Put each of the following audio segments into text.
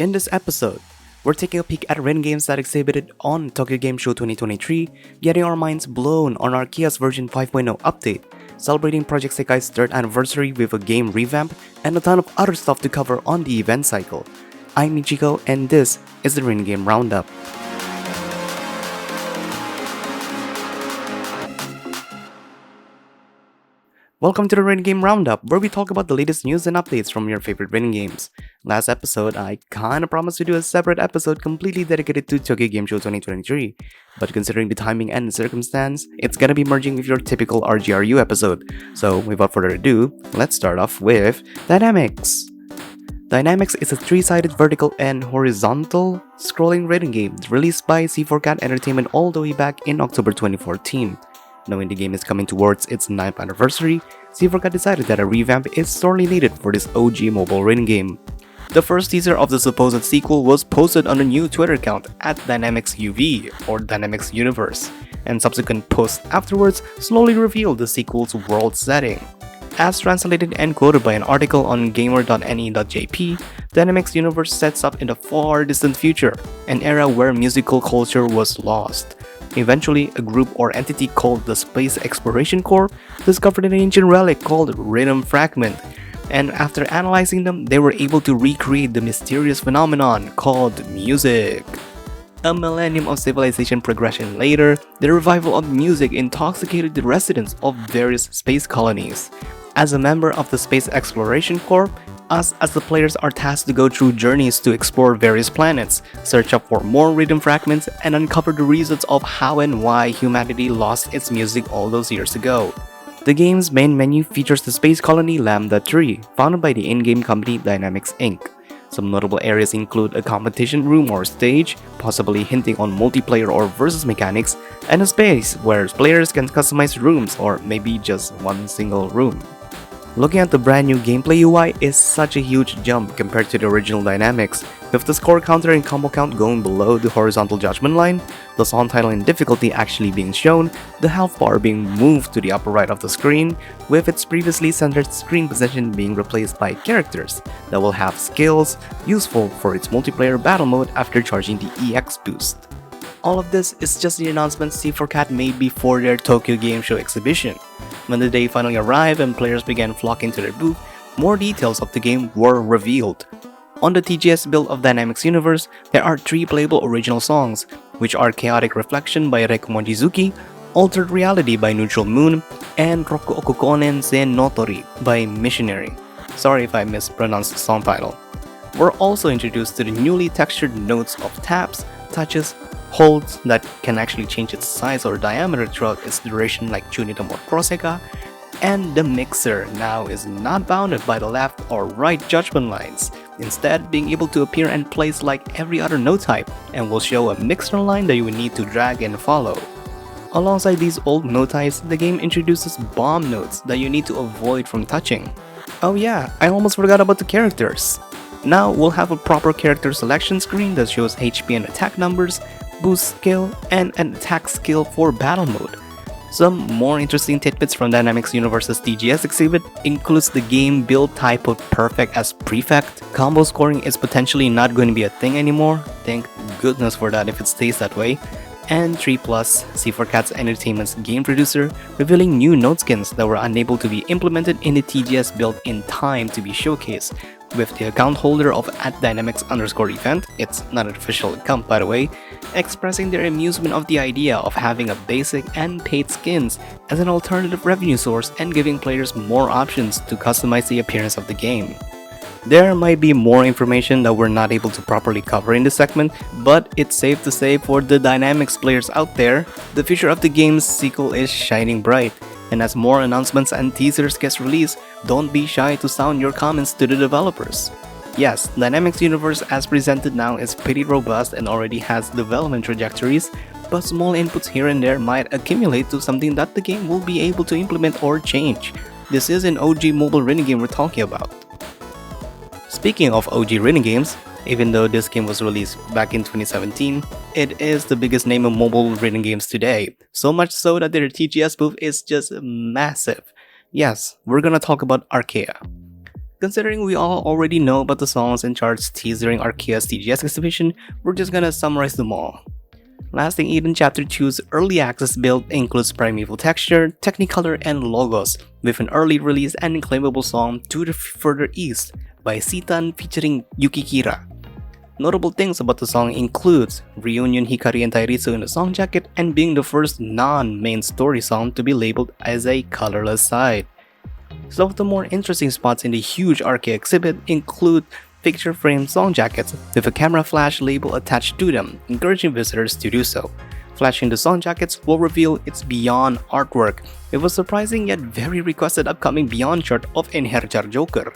In this episode, we're taking a peek at written games that exhibited on Tokyo Game Show 2023, getting our minds blown on Arcaea's version 5.0 update, celebrating Project SEKAI's 3rd anniversary with a game revamp, and a ton of other stuff to cover on the event cycle. I'm Michiko, and this is the Written Game Roundup. Welcome to the Written Game Roundup, where we talk about the latest news and updates from your favorite written games. Last episode, I kinda promised to do a separate episode completely dedicated to Tokyo Game Show 2023, but considering the timing and the circumstance, it's gonna be merging with your typical RGRU episode. So without further ado, let's start off with Dynamix. Dynamix is a 3-sided vertical and horizontal scrolling written game released by C4CAT Entertainment all the way back in October 2014. Knowing the game is coming towards its 9th anniversary, C4CAT decided that a revamp is sorely needed for this OG mobile written game. The first teaser of the supposed sequel was posted on a new Twitter account at Dynamix UV or Dynamix Universe, and subsequent posts afterwards slowly revealed the sequel's world setting. As translated and quoted by an article on gamer.ne.jp, Dynamix Universe sets up in the far distant future, an era where musical culture was lost. Eventually, a group or entity called the Space Exploration Corps discovered an ancient relic called Rhythm Fragment, and after analyzing them, they were able to recreate the mysterious phenomenon called music. A millennium of civilization progression later, the revival of music intoxicated the residents of various space colonies. As a member of the Space Exploration Corps, us as the players are tasked to go through journeys to explore various planets, search up for more rhythm fragments, and uncover the reasons of how and why humanity lost its music all those years ago. The game's main menu features the space colony Lambda 3, founded by the in-game company Dynamix Inc. Some notable areas include a competition room or stage, possibly hinting on multiplayer or versus mechanics, and a space where players can customize rooms or maybe just one single room. Looking at the brand new gameplay UI is such a huge jump compared to the original Dynamix, with the score counter and combo count going below the horizontal judgment line, the song title and difficulty actually being shown, the health bar being moved to the upper right of the screen, with its previously centered screen position being replaced by characters that will have skills useful for its multiplayer battle mode after charging the EX boost. All of this is just the announcement C4CAT made before their Tokyo Game Show exhibition. When the day finally arrived and players began flocking to their booth, more details of the game were revealed. On the TGS build of Dynamix Universe, there are 3 playable original songs, which are Chaotic Reflection by Reiko Mochizuki, Altered Reality by Neutral Moon, and Roku Okukonen Sen Notori by Missionary. Sorry if I mispronounced the song title. We're also introduced to the newly textured notes of taps, touches, holds that can actually change its size or diameter throughout its duration like Chunitom or Proseka, and the mixer now is not bounded by the left or right judgment lines, instead being able to appear and place like every other note type and will show a mixer line that you would need to drag and follow. Alongside these old note types, the game introduces bomb notes that you need to avoid from touching. Oh yeah, I almost forgot about the characters. Now we'll have a proper character selection screen that shows HP and attack numbers, boost skill, and an attack skill for battle mode. Some more interesting tidbits from Dynamix Universe's TGS exhibit includes the game build type of perfect as prefect. Combo scoring is potentially not going to be a thing anymore, thank goodness for that if it stays that way. And 3 Plus, C4CAT's Entertainment's game producer, revealing new note skins that were unable to be implemented in the TGS build in time to be showcased, with the account holder of @Dynamix_event, it's not an official account by the way, expressing their amusement of the idea of having a basic and paid skins as an alternative revenue source and giving players more options to customize the appearance of the game. There might be more information that we're not able to properly cover in this segment, but it's safe to say for the Dynamix players out there, the future of the game's sequel is shining bright. And as more announcements and teasers get released, don't be shy to sound your comments to the developers. Yes, Dynamix Universe as presented now is pretty robust and already has development trajectories, but small inputs here and there might accumulate to something that the game will be able to implement or change. This is an OG mobile written game we're talking about. Speaking of OG written games, even though this game was released back in 2017, it is the biggest name of mobile written games today, so much so that their TGS booth is just massive. Yes, we're gonna talk about Arcaea. Considering we all already know about the songs and charts teased during Arcaea's TGS exhibition, we're just gonna summarize them all. Lasting Eden Chapter 2's early access build includes Primeval Texture, Technicolor, and Logos, with an early release and claimable song To the Further East by Citan featuring Yukikira. Notable things about the song includes reunion Hikari and Tairitsu in the song jacket and being the first non-main story song to be labeled as a colorless side. Some of the more interesting spots in the huge Arcaea exhibit include picture frame song jackets with a camera flash label attached to them, encouraging visitors to do so. Flashing the song jackets will reveal its Beyond artwork, with a surprising yet very requested upcoming Beyond chart of Enherjar Joker.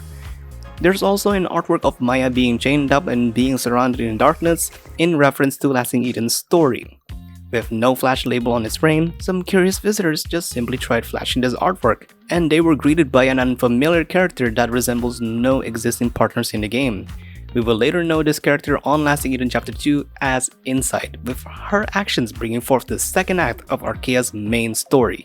There's also an artwork of Maya being chained up and being surrounded in darkness in reference to Lasting Eden's story. With no flash label on its frame, some curious visitors just simply tried flashing this artwork, and they were greeted by an unfamiliar character that resembles no existing partners in the game. We will later know this character on Lasting Eden Chapter 2 as Insight, with her actions bringing forth the second act of Arcaea's main story.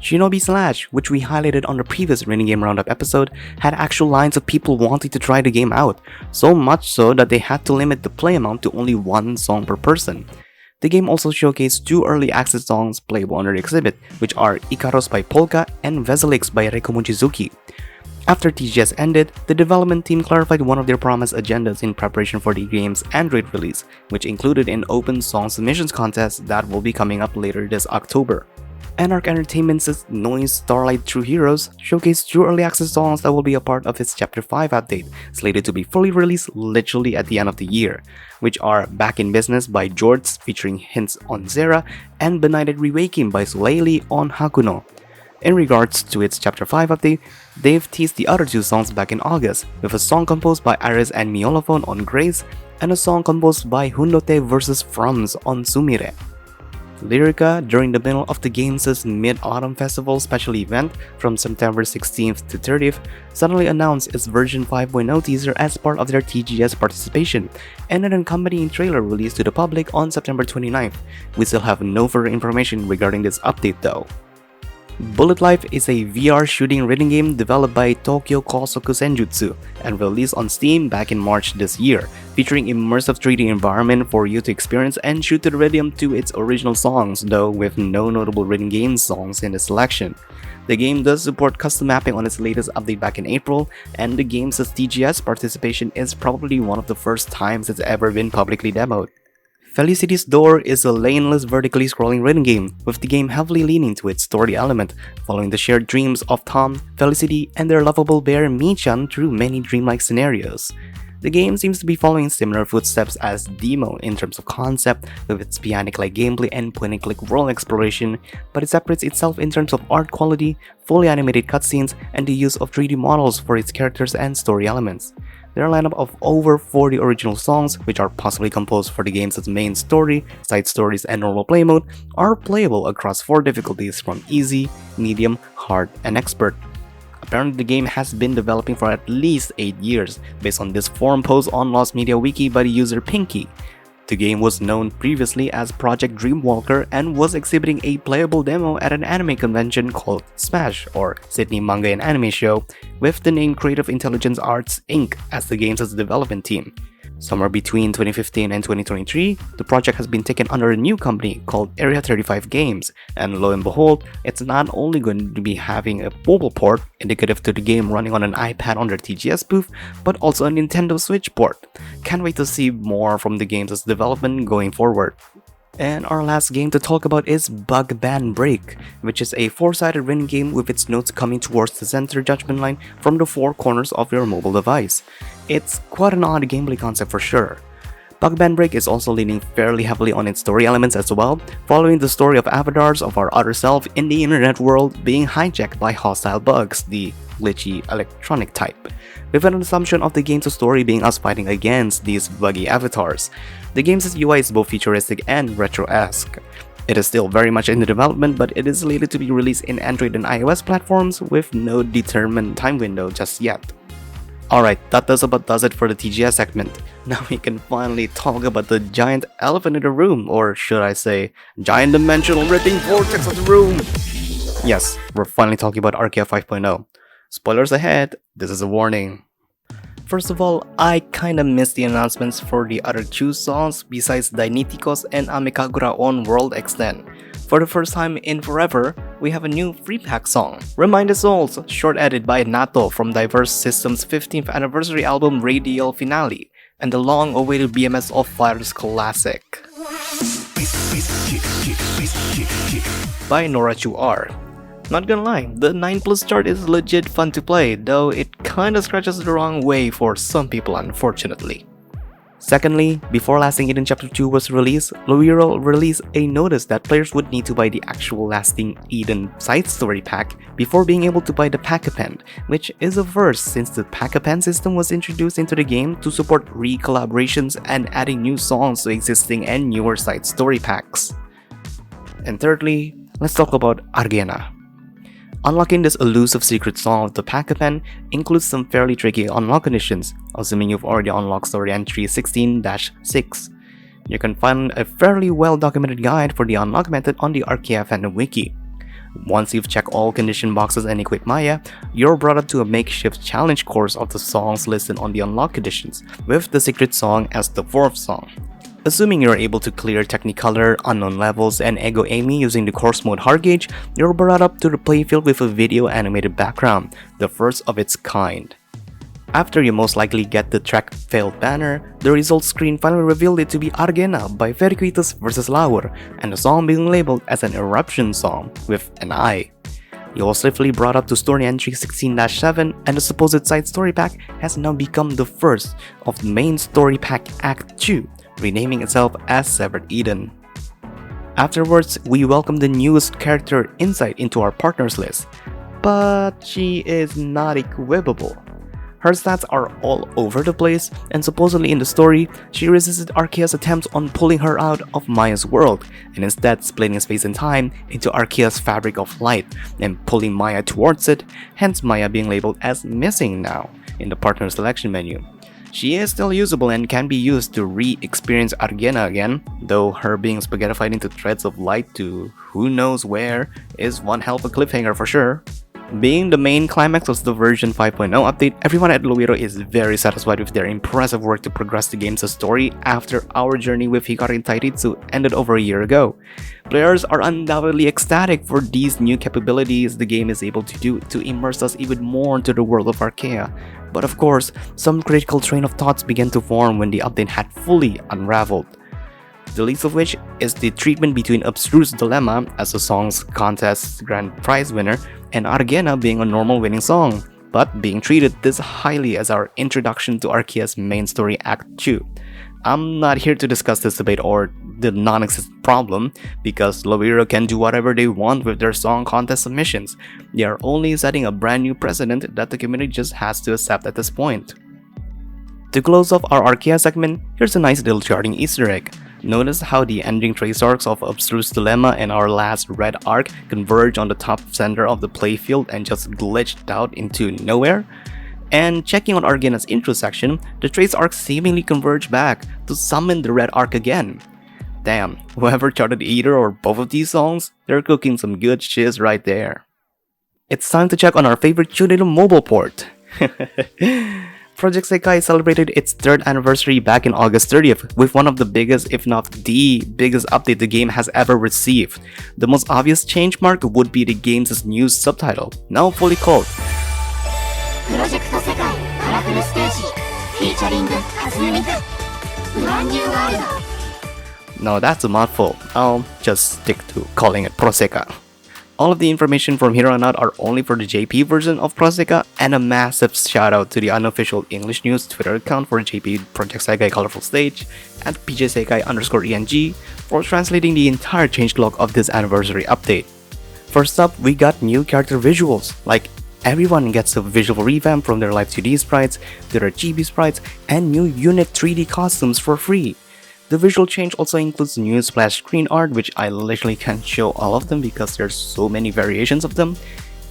Shinobi Slash, which we highlighted on the previous Game Round-Up episode, had actual lines of people wanting to try the game out, so much so that they had to limit the play amount to only one song per person. The game also showcased two early access songs playable under the exhibit, which are Ikaros by Polka and Veselix by Reiko Mochizuki. After TGS ended, the development team clarified one of their promised agendas in preparation for the game's Android release, which included an open song submissions contest that will be coming up later this October. Anarch Entertainment's NOISZ Starlight True Heroes showcased two early access songs that will be a part of its Chapter 5 update, slated to be fully released literally at the end of the year, which are Back in Business by Jorts featuring hints on Zera and Benighted Rewaking by Soleili on Hakuno. In regards to its Chapter 5 update, they've teased the other two songs back in August, with a song composed by Iris and Miolophone on Grace and a song composed by Hundote vs. Frums on Sumire. Lyrica, during the middle of the game's Mid-Autumn Festival special event from September 16th to 30th, suddenly announced its version 5.0 teaser as part of their TGS participation, and an accompanying trailer released to the public on September 29th. We still have no further information regarding this update though. BulletLive is a VR shooting rhythm game developed by Tokyo Kosoku Senjutsu and released on Steam back in March this year, featuring immersive 3D environment for you to experience and shoot to the rhythm to its original songs, though with no notable rhythm game songs in the selection. The game does support custom mapping on its latest update back in April, and the game's TGS participation is probably one of the first times it's ever been publicly demoed. Felicity's Door is a laneless vertically scrolling rhythm game, with the game heavily leaning to its story element, following the shared dreams of Tom, Felicity, and their lovable bear Mi-chan through many dreamlike scenarios. The game seems to be following similar footsteps as Demo in terms of concept, with its pianic-like gameplay and point-and-click world exploration, but it separates itself in terms of art quality, fully animated cutscenes, and the use of 3D models for its characters and story elements. Their lineup of over 40 original songs, which are possibly composed for the game's main story, side stories, and normal play mode, are playable across 4 difficulties from easy, medium, hard, and expert. Apparently the game has been developing for at least 8 years, based on this forum post on Lost Media Wiki by the user Pinky. The game was known previously as Project Dreamwalker and was exhibiting a playable demo at an anime convention called SMASH, or Sydney Manga and Anime Show, with the name Creative Intelligence Arts Inc. as the game's development team. Somewhere between 2015 and 2023, the project has been taken under a new company called Area 35 Games, and lo and behold, it's not only going to be having a mobile port indicative to the game running on an iPad on their TGS booth, but also a Nintendo Switch port. Can't wait to see more from the game's development going forward. And our last game to talk about is Bug Ban Break, which is a 4-sided rhythm game with its notes coming towards the center judgment line from the 4 corners of your mobile device. It's quite an odd gameplay concept for sure. Bug Ban Break is also leaning fairly heavily on its story elements as well, following the story of avatars of our other self in the internet world being hijacked by hostile bugs, the glitchy electronic type, with an assumption of the game's story being us fighting against these buggy avatars. The game's UI is both futuristic and retro-esque. It is still very much in the development, but it is slated to be released in Android and iOS platforms with no determined time window just yet. Alright, that does it for the TGS segment. Now we can finally talk about the giant elephant in the room, or should I say, giant dimensional ripping vortex of the room! Yes, we're finally talking about Arcaea 5.0. Spoilers ahead, this is a warning. First of all, I kinda missed the announcements for the other two songs besides Dainitikos and Amekagura on World Extend. For the first time in forever, we have a new free pack song, Remind Us Souls, short edit by Nato from Diverse System's 15th anniversary album Radial Finale, and the long-awaited BMS of Fire's classic by Norachu R. Not gonna lie, the 9+ chart is legit fun to play, though it kinda scratches the wrong way for some people unfortunately. Secondly, before Lasting Eden Chapter 2 was released, Lyrica released a notice that players would need to buy the actual Lasting Eden side story pack before being able to buy the pack append, which is a first since the pack append system was introduced into the game to support re-collaborations and adding new songs to existing and newer side story packs. And thirdly, let's talk about Arcaea. Unlocking this elusive secret song of the pack append includes some fairly tricky unlock conditions, assuming you've already unlocked story entry 16-6. You can find a fairly well-documented guide for the unlock method on the Arcaea fandom wiki. Once you've checked all condition boxes and equipped Maya, you're brought up to a makeshift challenge course of the songs listed on the unlock conditions, with the secret song as the 4th song. Assuming you're able to clear Technicolor, unknown levels, and Ego Amy using the course mode hard gauge, you're brought up to the playfield with a video animated background, the first of its kind. After you most likely get the track failed banner, the results screen finally revealed it to be Arcaea by Veriquitas vs Laur, and the song being labeled as an eruption song with an I. You're swiftly brought up to story entry 16-7, and the supposed side story pack has now become the first of the main story pack Act 2, renaming itself as Severed Eden. Afterwards, we welcome the newest character Insight into our partners list, but she is not equipable. Her stats are all over the place, and supposedly in the story, she resisted Arcaea's attempts on pulling her out of Maya's world, and instead splitting space and time into Arcaea's fabric of light and pulling Maya towards it, hence Maya being labeled as missing now in the partner selection menu. She is still usable and can be used to re-experience Arcaea again, though her being spaghettified into threads of light to who knows where is one hell of a cliffhanger for sure. Being the main climax of the version 5.0 update, everyone at Lyrica is very satisfied with their impressive work to progress the game's story after our journey with Hikari and Tairitsu ended over a year ago. Players are undoubtedly ecstatic for these new capabilities the game is able to do to immerse us even more into the world of Arcaea. But of course, some critical train of thoughts began to form when the update had fully unraveled. The least of which is the treatment between Abstruse Dilemma as the song's contest's grand prize winner and Arcaea being a normal winning song, but being treated this highly as our introduction to Arcaea's main story Act 2. I'm not here to discuss this debate or the non-existent problem, because Lyrica can do whatever they want with their song contest submissions. They are only setting a brand new precedent that the community just has to accept at this point. To close off our Arcaea segment, here's a nice little charting Easter egg. Notice how the ending trace arcs of Abstruse Dilemma and our last red arc converge on the top center of the playfield and just glitched out into nowhere? And checking on Arcaea's intro section, the trace arcs seemingly converge back to summon the red arc again. Damn, whoever charted either or both of these songs, they're cooking some good shiz right there. It's time to check on our favorite Chunito mobile port. Project SEKAI celebrated its 3rd anniversary back in August 30th with one of the biggest, if not the biggest update the game has ever received. The most obvious change mark would be the game's new subtitle, now fully called Project SEKAI Colorful Stage featuring Kazumi Brand New World. No, that's a mouthful. I'll just stick to calling it Proseka. All of the information from here on out are only for the JP version of Proseka, and a massive shout out to the unofficial English News Twitter account for JP Project SEKAI Colorful Stage at PJSEKAI_ENG for translating the entire changelog of this anniversary update. First up, we got new character visuals, like everyone gets a visual revamp from their live 2D sprites to their chibi sprites and new unit 3D costumes for free. The visual change also includes new splash screen art, which I literally can't show all of them because there's so many variations of them,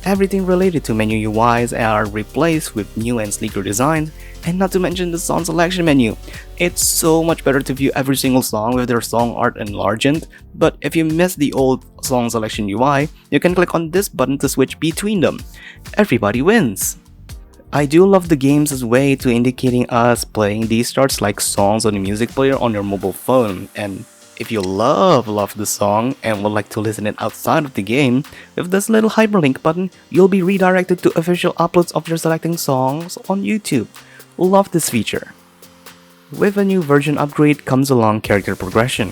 Everything related to menu UIs are replaced with new and sleeker designs, and not to mention the song selection menu. It's so much better to view every single song with their song art enlarged, but if you miss the old song selection UI, you can click on this button to switch between them. Everybody wins! I do love the games as a way to indicating us playing these charts like songs on the music player on your mobile phone, and if you love the song and would like to listen it outside of the game, with this little hyperlink button, you'll be redirected to official uploads of your selecting songs on YouTube. Love this feature. With a new version upgrade comes along character progression.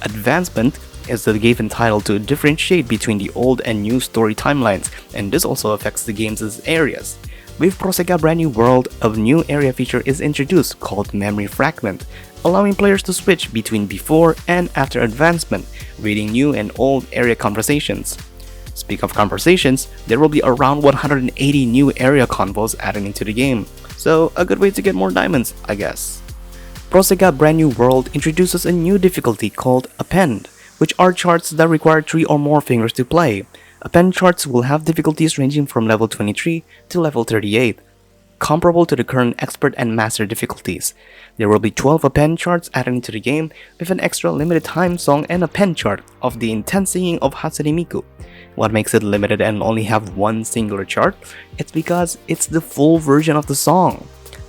Advancement is the given title to differentiate between the old and new story timelines, and this also affects the game's areas. With Proseka brand new world, a new area feature is introduced called Memory Fragment, allowing players to switch between before and after advancement, reading new and old area conversations. Speak of conversations, there will be around 180 new area convos added into the game, so a good way to get more diamonds, I guess. Proseka brand new world introduces a new difficulty called Append, which are charts that require 3 or more fingers to play. Append charts will have difficulties ranging from level 23 to level 38, comparable to the current expert and master difficulties. There will be 12 append charts added into the game with an extra limited time song and append chart of the intense singing of Hatsune Miku. What makes it limited and only have one singular chart? It's because it's the full version of the song.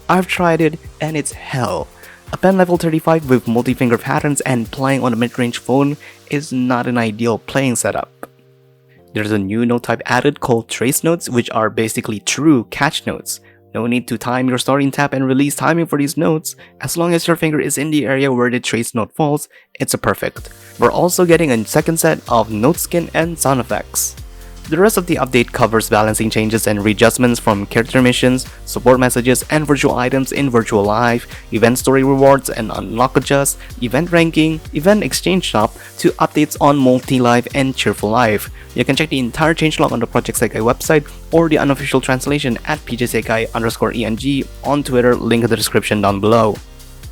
I've tried it and it's hell. Append level 35 with multi-finger patterns and playing on a mid-range phone is not an ideal playing setup. There's a new note type added called trace notes, which are basically true catch notes. No need to time your starting tap and release timing for these notes. As long as your finger is in the area where the trace note falls, it's a perfect. We're also getting a second set of note skin and sound effects. The rest of the update covers balancing changes and readjustments from character missions, support messages and virtual items in Virtual Life, event story rewards and unlock adjust, event ranking, event exchange shop, to updates on Multi-Life and Cheerful Life. You can check the entire changelog on the Project SEKAI website or the unofficial translation at pjsekai_eng on Twitter, link in the description down below.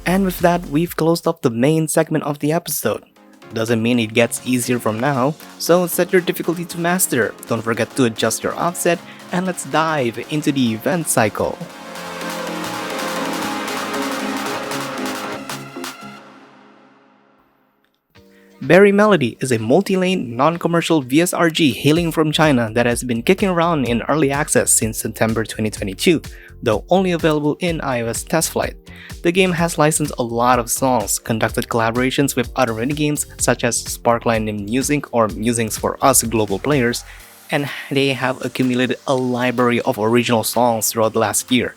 And with that, we've closed up the main segment of the episode. Doesn't mean it gets easier from now, so set your difficulty to master, don't forget to adjust your offset, and let's dive into the event cycle. Berry Melody is a multi-lane, non-commercial VSRG hailing from China that has been kicking around in early access since September 2022, though only available in iOS test flight. The game has licensed a lot of songs, conducted collaborations with other indie games such as SparkLine named Music or Musings for Us global players, and they have accumulated a library of original songs throughout the last year.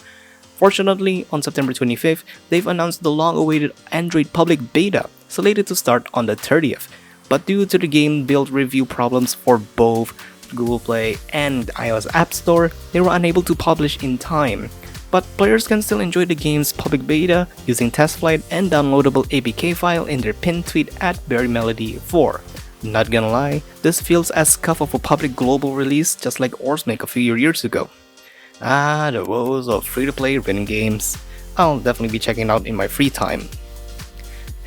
Fortunately, on September 25th, they've announced the long-awaited Android public beta, slated to start on the 30th, but due to the game build review problems for both Google Play and iOS App Store, they were unable to publish in time. But players can still enjoy the game's public beta using test flight and downloadable APK file in their pinned tweet at BerryMelody4. Not gonna lie, this feels as scuff of a public global release just like Orsmic a few years ago. Ah, the woes of free-to-play rhythm games. I'll definitely be checking out in my free time.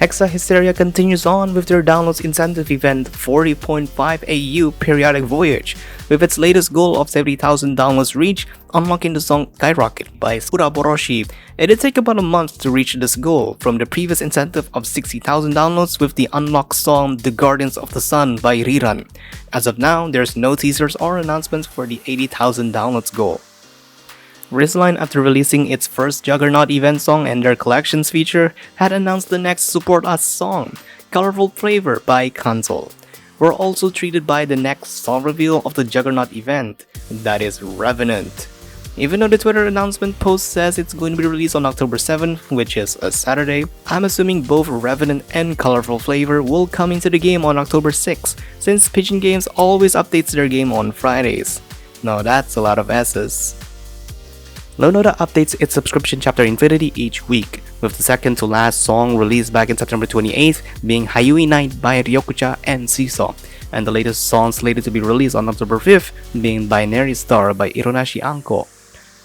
Hexa Hysteria continues on with their downloads incentive event 40.5 AU Periodic Voyage, with its latest goal of 70,000 downloads reached, unlocking the song Skyrocket by Uraboroshi. It did take about a month to reach this goal, from the previous incentive of 60,000 downloads with the unlocked song The Guardians of the Sun by Riran. As of now, there's no teasers or announcements for the 80,000 downloads goal. Rizline, after releasing its first Juggernaut event song and their collections feature, had announced the next Support Us song, Colorful Flavor by Console. We're also treated by the next song reveal of the Juggernaut event, that is Revenant. Even though the Twitter announcement post says it's going to be released on October 7th, which is a Saturday, I'm assuming both Revenant and Colorful Flavor will come into the game on October 6th, since Pigeon Games always updates their game on Fridays. Now that's a lot of S's. Lanota updates its subscription chapter Infinity each week, with the second to last song released back in September 28th being Hayui Night by Ryokucha and Seesaw, and the latest song slated to be released on October 5th being Binary Star by Ironashi Anko.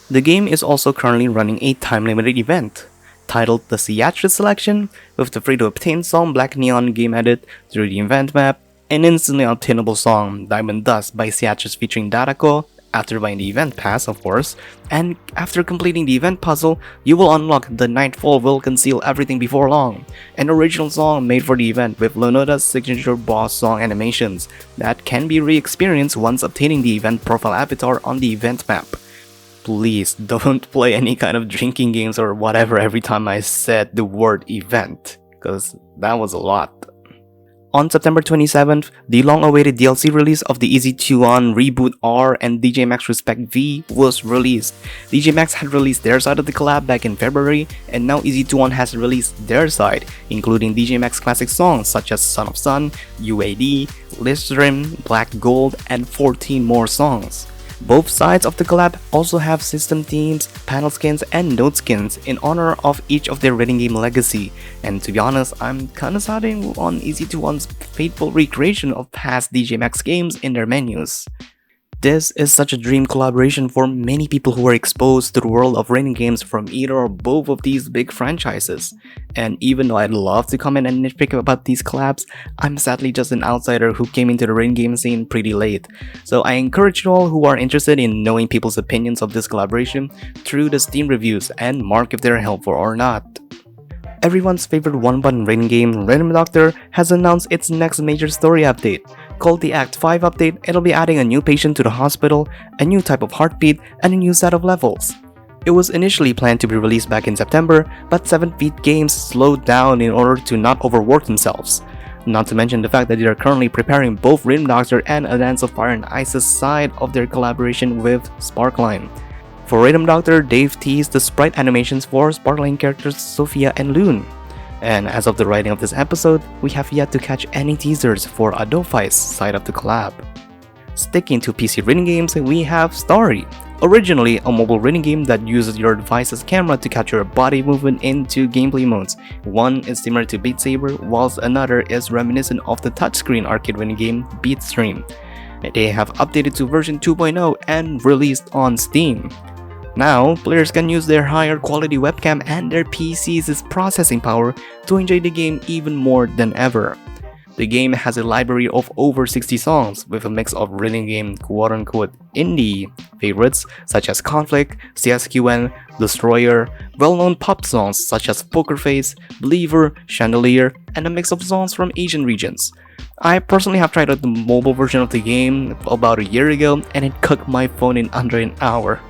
The game is also currently running a time-limited event, titled the Seatrus Selection, with the free-to-obtain song Black Neon game added through the event map, an instantly obtainable song Diamond Dust by Seatrus featuring Darako, after buying the event pass of course, and after completing the event puzzle, you will unlock the Nightfall Will Conceal Everything Before Long, an original song made for the event with Lanota's signature boss song animations that can be re-experienced once obtaining the event profile avatar on the event map. Please don't play any kind of drinking games or whatever every time I said the word event, cause that was a lot. On September 27th, the long-awaited DLC release of the EZ2ON, REBOOT R, and DJMAX Respect V was released. DJMAX had released their side of the collab back in February, and now EZ2ON has released their side, including DJMAX classic songs such as Son of Sun, UAD, Listrim, Black Gold, and 14 more songs. Both sides of the collab also have system themes, panel skins, and note skins in honor of each of their rhythm game legacy, and to be honest, I'm kinda siding on EZ2ON's faithful recreation of past DJMAX games in their menus. This is such a dream collaboration for many people who are exposed to the world of rhythm games from either or both of these big franchises. And even though I'd love to comment and nitpick about these collabs, I'm sadly just an outsider who came into the rhythm game scene pretty late. So I encourage you all who are interested in knowing people's opinions of this collaboration through the Steam reviews and mark if they're helpful or not. Everyone's favorite one-button rhythm game, Rhythm Doctor, has announced its next major story update. Called the Act 5 update, it'll be adding a new patient to the hospital, a new type of heartbeat, and a new set of levels. It was initially planned to be released back in September, but 7th Beat Games slowed down in order to not overwork themselves. Not to mention the fact that they are currently preparing both Rhythm Doctor and A Dance of Fire and Ice's side of their collaboration with SparkLine. For Rhythm Doctor, they've teased the sprite animations for SparkLine characters Sophia and Loon. And as of the writing of this episode, we have yet to catch any teasers for Adolphi's side of the collab. Sticking to PC rhythm games, we have Starri, originally a mobile rhythm game that uses your device's camera to capture body movement into gameplay modes. One is similar to Beat Saber, whilst another is reminiscent of the touchscreen arcade rhythm game Beat Stream. They have updated to version 2.0 and released on Steam. Now, players can use their higher quality webcam and their PC's processing power to enjoy the game even more than ever. The game has a library of over 60 songs with a mix of rhythm game quote-unquote indie favorites such as Conflict, CSQN, Destroyer, well-known pop songs such as Poker Face, Believer, Chandelier, and a mix of songs from Asian regions. I personally have tried out the mobile version of the game about a year ago and it cooked my phone in under an hour.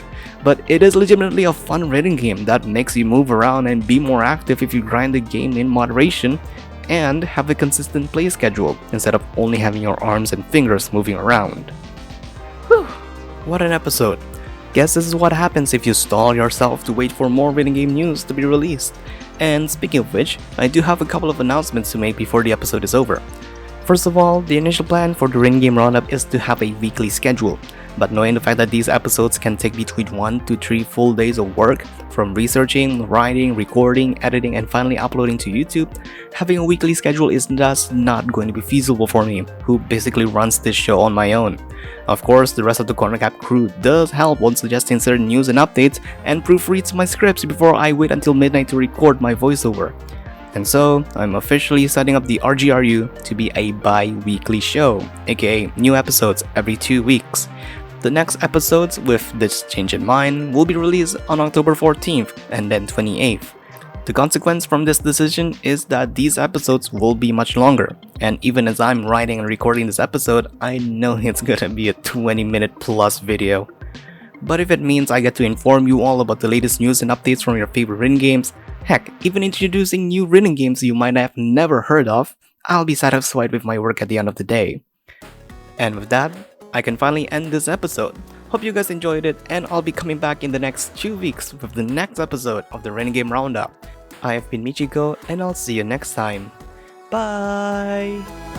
But it is legitimately a fun rhythm game that makes you move around and be more active if you grind the game in moderation and have a consistent play schedule instead of only having your arms and fingers moving around. Whew, what an episode. Guess this is what happens if you stall yourself to wait for more rhythm game news to be released. And speaking of which, I do have a couple of announcements to make before the episode is over. First of all, the initial plan for the rhythm game roundup is to have a weekly schedule. But knowing the fact that these episodes can take between 1 to 3 full days of work, from researching, writing, recording, editing, and finally uploading to YouTube, having a weekly schedule is thus not going to be feasible for me, who basically runs this show on my own. Of course, the rest of the Corner Cap crew does help when suggesting certain news and updates, and proofreads my scripts before I wait until midnight to record my voiceover. And so, I'm officially setting up the RGRU to be a bi-weekly show, aka new episodes every 2 weeks. The next episodes, with this change in mind, will be released on October 14th and then 28th. The consequence from this decision is that these episodes will be much longer, and even as I'm writing and recording this episode, I know it's gonna be a 20-minute plus video. But if it means I get to inform you all about the latest news and updates from your favorite rhythm games, heck, even introducing new rhythm games you might have never heard of, I'll be satisfied with my work at the end of the day. And with that, I can finally end this episode. Hope you guys enjoyed it, and I'll be coming back in the next 2 weeks with the next episode of the Rhythm Game Roundup. I have been Michiko, and I'll see you next time. Bye!